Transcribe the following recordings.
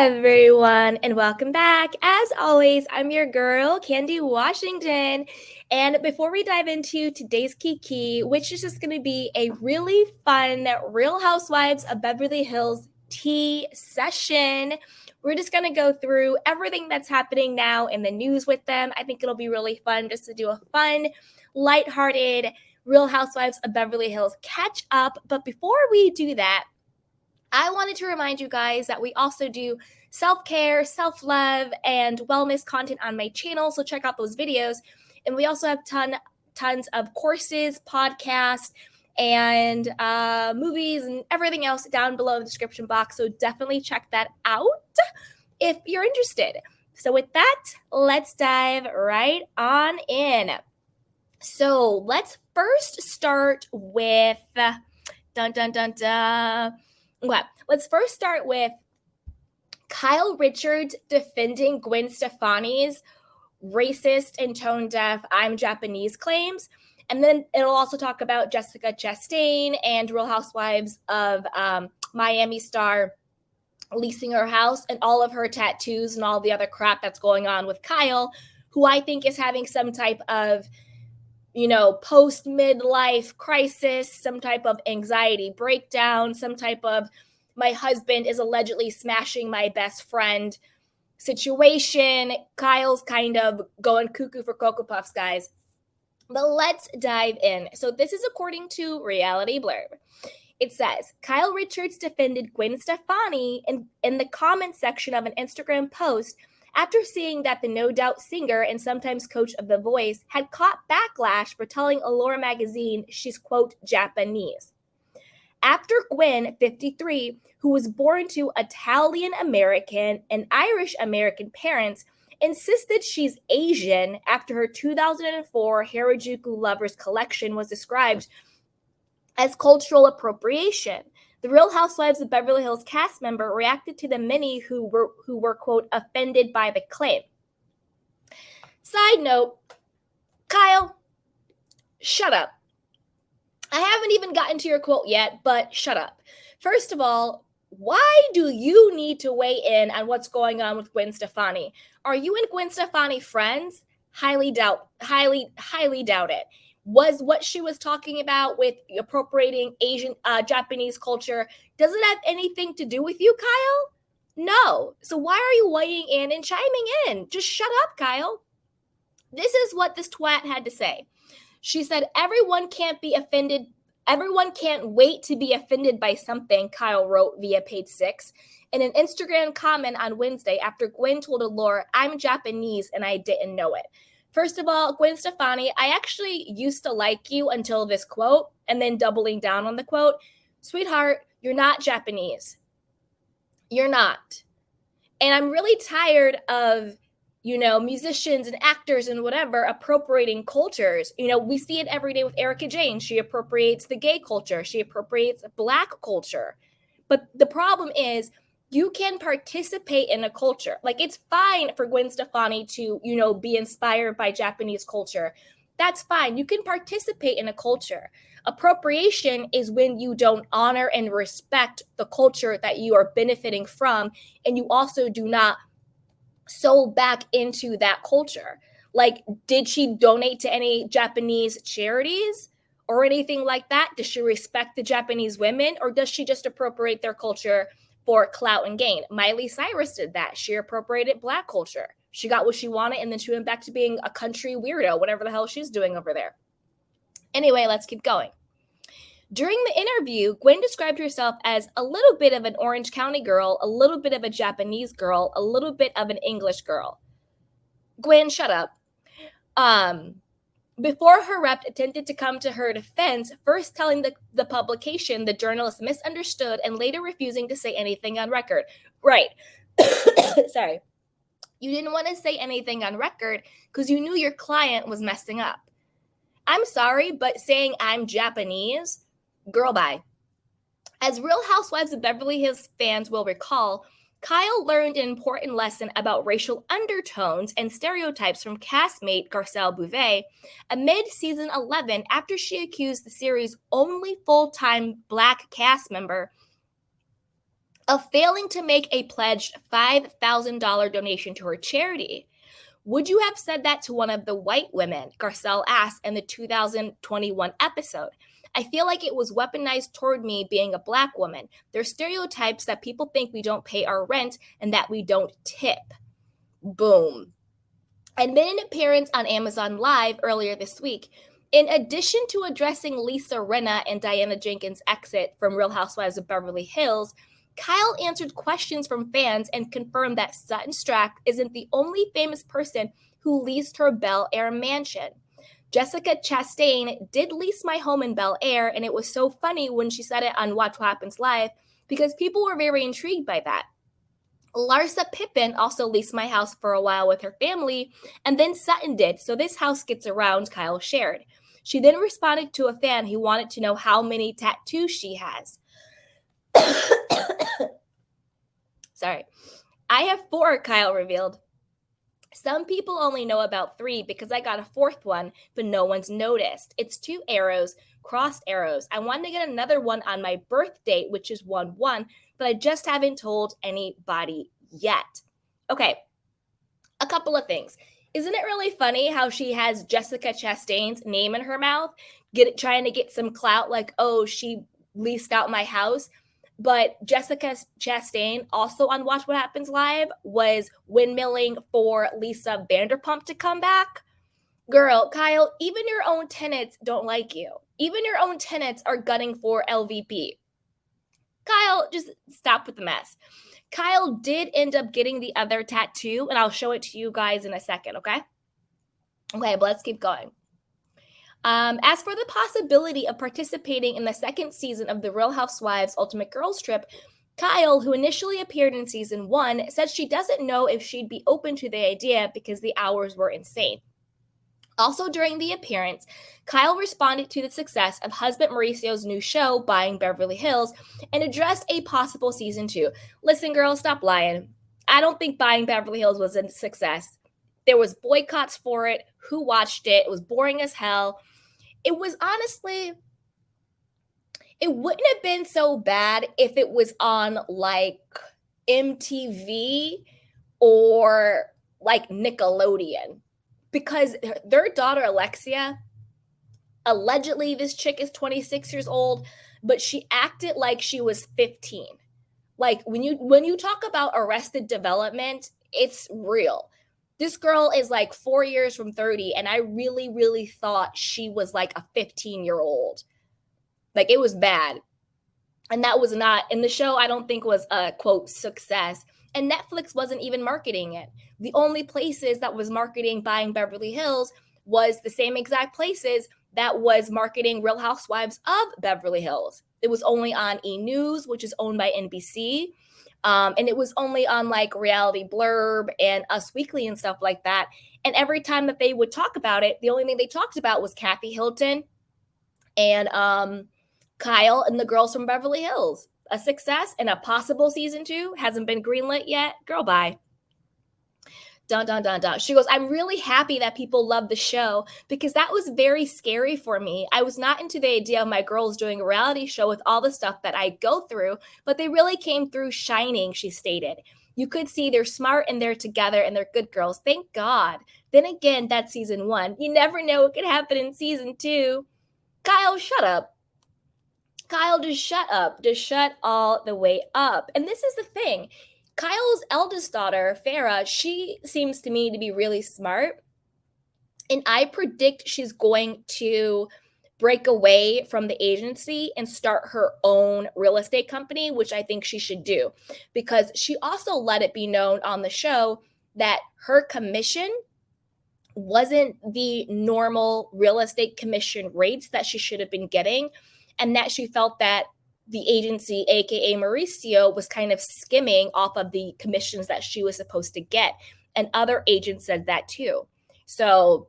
everyone, and welcome back. As always, I'm your girl, Candy Washington. And before we dive into today's Kiki, which is just going to be a really fun Real Housewives of Beverly Hills tea session, we're just going to go through everything that's happening now in the news with them. I think it'll be really fun just to do a fun, lighthearted Real Housewives of Beverly Hills catch up. But before we do that, I wanted to remind you guys that we also do self-care, self-love, and wellness content on my channel. So check out those videos. And we also have tons of courses, podcasts, and movies and everything else down below in the description box. So definitely check that out if you're interested. So with that, let's dive right on in. So let's first start with Okay, let's first start with Kyle Richards defending Gwen Stefani's racist and tone-deaf "I'm Japanese" claims. And then it'll also talk about Jessica Chastain and Real Housewives of Miami star leasing her house and all of her tattoos and all the other crap that's going on with Kyle, who I think is having some type of post midlife crisis, some type of anxiety breakdown, some type of my husband is allegedly smashing my best friend situation. Kyle's kind of going cuckoo for Cocoa Puffs, guys. But let's dive in. So this is according to Reality Blurb. It says, Kyle Richards defended Gwen Stefani in the comment section of an Instagram post after seeing that the No Doubt singer and sometimes coach of The Voice had caught backlash for telling Allure magazine she's, quote, Japanese. After Gwen, 53, who was born to Italian-American and Irish-American parents, insisted she's Asian after her 2004 Harajuku Lovers collection was described as cultural appropriation. The Real Housewives of Beverly Hills cast member reacted to the many who were quote, offended by the claim. Side note, Kyle, shut up. I haven't even gotten to your quote yet, but shut up. First of all, why do you need to weigh in on what's going on with Gwen Stefani? Are you and Gwen Stefani friends? Highly doubt it. Was what she was talking about with appropriating Asian, Japanese culture, does it have anything to do with you, Kyle? No. So why are you weighing in and chiming in? Just shut up, Kyle. This is what this twat had to say. She said, everyone can't wait to be offended by something, Kyle wrote via page 6 in an Instagram comment on Wednesday after Gwen told Allure, I'm Japanese and I didn't know it. First of all, Gwen Stefani, I actually used to like you until this quote, and then doubling down on the quote. Sweetheart, you're not Japanese. You're not. And I'm really tired of, musicians and actors and whatever appropriating cultures. We see it every day with Erica Jane. She appropriates the gay culture. She appropriates Black culture. But the problem is, you can participate in a culture. Like, it's fine for Gwen Stefani to, be inspired by Japanese culture. That's fine. You can participate in a culture. Appropriation is when you don't honor and respect the culture that you are benefiting from, and you also do not sew back into that culture. Like, did she donate to any Japanese charities or anything like that? Does she respect the Japanese women, or does she just appropriate their culture for clout and gain? Miley Cyrus did that. She appropriated Black culture. She got what she wanted, and then she went back to being a country weirdo, whatever the hell she's doing over there. Anyway, let's keep going. During the interview, Gwen described herself as a little bit of an Orange County girl, a little bit of a Japanese girl, a little bit of an English girl. Gwen, shut up. Before her rep attempted to come to her defense, first telling the publication the journalist misunderstood and later refusing to say anything on record. Right. Sorry. You didn't want to say anything on record because you knew your client was messing up. I'm sorry, but saying I'm Japanese, girl, bye. As Real Housewives of Beverly Hills fans will recall, Kyle learned an important lesson about racial undertones and stereotypes from castmate Garcelle Bouvet amid season 11 after she accused the series' only full-time Black cast member of failing to make a pledged $5,000 donation to her charity. Would you have said that to one of the white women? Garcelle asked in the 2021 episode. I feel like it was weaponized toward me being a Black woman. There's stereotypes that people think we don't pay our rent and that we don't tip. Boom. And then an appearance on Amazon Live earlier this week. In addition to addressing Lisa Rinna and Diana Jenkins' exit from Real Housewives of Beverly Hills, Kyle answered questions from fans and confirmed that Sutton Strack isn't the only famous person who leased her Bel Air mansion. Jessica Chastain did lease my home in Bel Air, and it was so funny when she said it on Watch What Happens Live because people were very intrigued by that. Larsa Pippen also leased my house for a while with her family, and then Sutton did, so this house gets around, Kyle shared. She then responded to a fan who wanted to know how many tattoos she has. Sorry. I have 4, Kyle revealed. Some people only know about 3 because I got a 4th one, but no one's noticed. It's 2 arrows, crossed arrows. I wanted to get another one on my birth date, which is 1/1, but I just haven't told anybody yet. Okay, a couple of things. Isn't it really funny how she has Jessica Chastain's name in her mouth, trying to get some clout like, oh, she leased out my house? But Jessica Chastain, also on Watch What Happens Live, was windmilling for Lisa Vanderpump to come back. Girl, Kyle, even your own tenants don't like you. Even your own tenants are gunning for LVP. Kyle, just stop with the mess. Kyle did end up getting the other tattoo, and I'll show it to you guys in a second, okay? Okay, but let's keep going. As for the possibility of participating in the 2nd season of the Real Housewives Ultimate Girls Trip, Kyle, who initially appeared in season 1, said she doesn't know if she'd be open to the idea because the hours were insane. Also during the appearance, Kyle responded to the success of husband Mauricio's new show, Buying Beverly Hills, and addressed a possible season 2. Listen, girl, stop lying. I don't think Buying Beverly Hills was a success. There was boycotts for it. Who watched it? It was boring as hell. It was honestly, it wouldn't have been so bad if it was on like MTV or like Nickelodeon, because their daughter Alexia, allegedly this chick is 26 years old, but she acted like she was 15. Like when you talk about Arrested Development, it's real. This girl is like 4 years from 30, and I really, really thought she was like a 15-year-old. Like, it was bad. And that was not, and the show I don't think was a, quote, success. And Netflix wasn't even marketing it. The only places that was marketing Buying Beverly Hills was the same exact places that was marketing Real Housewives of Beverly Hills. It was only on E! News, which is owned by NBC. And it was only on like Reality Blurb and Us Weekly and stuff like that. And every time that they would talk about it, the only thing they talked about was Kathy Hilton and Kyle and the girls from Beverly Hills. A success and a possible season 2 hasn't been greenlit yet. Girl, bye. Dun, dun, dun, dun. She goes, I'm really happy that people love the show because that was very scary for me. I was not into the idea of my girls doing a reality show with all the stuff that I go through, but they really came through shining, she stated. You could see they're smart and they're together and they're good girls. Thank God. Then again, that's season 1. You never know what could happen in season 2. Kyle, shut up. Kyle, just shut up. Just shut all the way up. And this is the thing. Kyle's eldest daughter, Farrah, she seems to me to be really smart. And I predict she's going to break away from the agency and start her own real estate company, which I think she should do. Because she also let it be known on the show that her commission wasn't the normal real estate commission rates that she should have been getting. And that she felt that the agency, aka Mauricio, was kind of skimming off of the commissions that she was supposed to get. And other agents said that too. So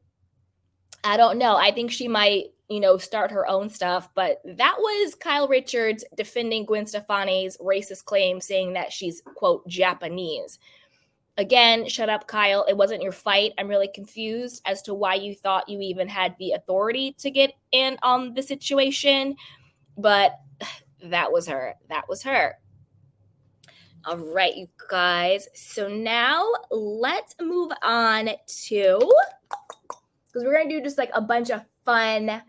I don't know. I think she might, start her own stuff. But that was Kyle Richards defending Gwen Stefani's racist claim, saying that she's, quote, Japanese. Again, shut up, Kyle. It wasn't your fight. I'm really confused as to why you thought you even had the authority to get in on the situation. But that was her. That was her. All right, you guys. So now let's move on to, because we're going to do just like a bunch of fun